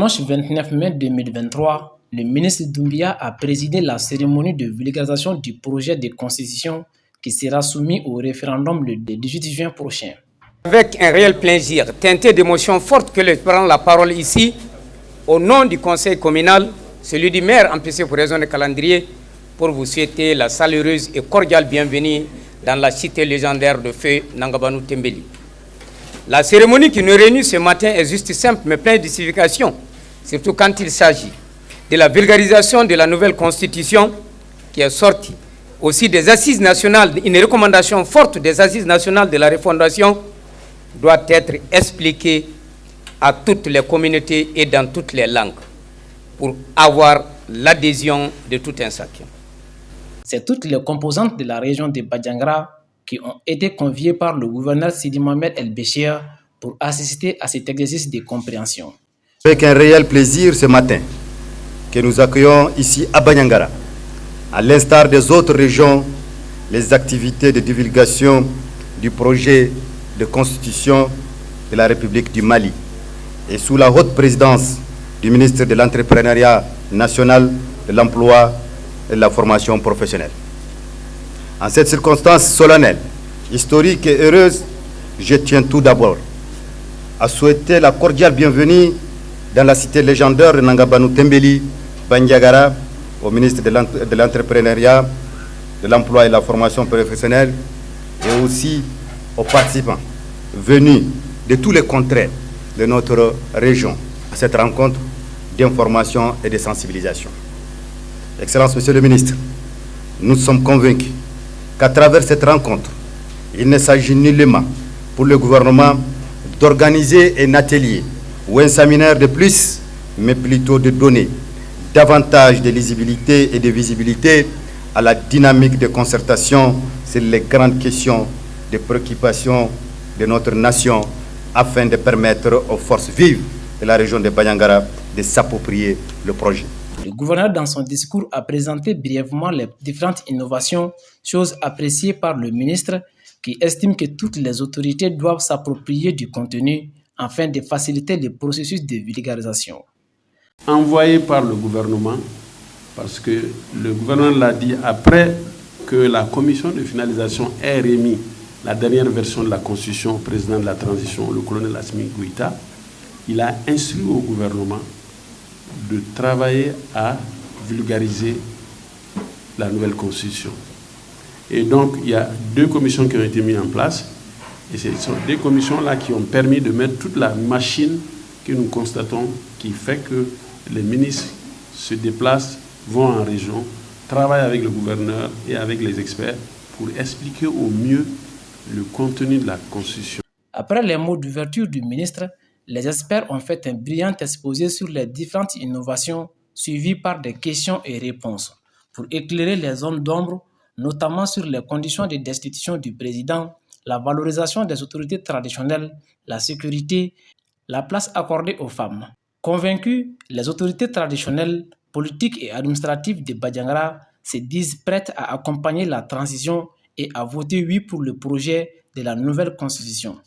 dimanche 29 mai 2023, le ministre Doumbia a présidé la cérémonie de vulgarisation du projet de constitution qui sera soumis au référendum le 18 juin prochain. Avec un réel plaisir, teinté d'émotions fortes, que je prends la parole ici, au nom du conseil communal, celui du maire empêché pour raison de calendrier, pour vous souhaiter la chaleureuse et cordiale bienvenue dans la cité légendaire de feu Nangabanou Tembeli. La cérémonie qui nous réunit ce matin est juste simple mais pleine de signification, surtout quand il s'agit de la vulgarisation de la nouvelle constitution qui est sortie, aussi des assises nationales. Une recommandation forte des assises nationales de la refondation doit être expliquée à toutes les communautés et dans toutes les langues pour avoir l'adhésion de tout un chacun. C'est toutes les composantes de la région de Badiangara qui ont été conviées par le gouverneur Sidi Mohamed El Béchir pour assister à cet exercice de compréhension. Avec un réel plaisir ce matin que nous accueillons ici à Badiangara, à l'instar des autres régions, les activités de divulgation du projet de constitution de la République du Mali et sous la haute présidence du ministre de l'Entrepreneuriat national, de l'Emploi et de la formation professionnelle. En cette circonstance solennelle, historique et heureuse, je tiens tout d'abord à souhaiter la cordiale bienvenue dans la cité légendaire de Nangabanou Tembeli, Bandiagara, au ministre de l'Entrepreneuriat, de l'Emploi et de la formation professionnelle, et aussi aux participants venus de tous les contrées de notre région à cette rencontre d'information et de sensibilisation. Excellence, Monsieur le ministre, nous sommes convaincus qu'à travers cette rencontre, il ne s'agit nullement pour le gouvernement d'organiser un atelier ou un séminaire de plus, mais plutôt de donner davantage de lisibilité et de visibilité à la dynamique de concertation sur les grandes questions de préoccupation de notre nation afin de permettre aux forces vives de la région de Badiangara de s'approprier le projet. Le gouverneur, dans son discours, a présenté brièvement les différentes innovations, chose appréciée par le ministre, qui estime que toutes les autorités doivent s'approprier du contenu afin de faciliter le processus de vulgarisation. Envoyé par le gouvernement, parce que le gouvernement l'a dit après que la commission de finalisation ait remis la dernière version de la Constitution au président de la transition, le colonel Assimi Goïta, il a instruit au gouvernement de travailler à vulgariser la nouvelle Constitution. Et donc, il y a deux commissions qui ont été mises en place. Et ce sont des commissions-là qui ont permis de mettre toute la machine que nous constatons, qui fait que les ministres se déplacent, vont en région, travaillent avec le gouverneur et avec les experts pour expliquer au mieux le contenu de la Constitution. Après les mots d'ouverture du ministre, les experts ont fait un brillant exposé sur les différentes innovations suivies par des questions et réponses pour éclairer les zones d'ombre, notamment sur les conditions de destitution du président, la valorisation des autorités traditionnelles, la sécurité, la place accordée aux femmes. Convaincus, les autorités traditionnelles, politiques et administratives de Badiangara se disent prêtes à accompagner la transition et à voter oui pour le projet de la nouvelle constitution.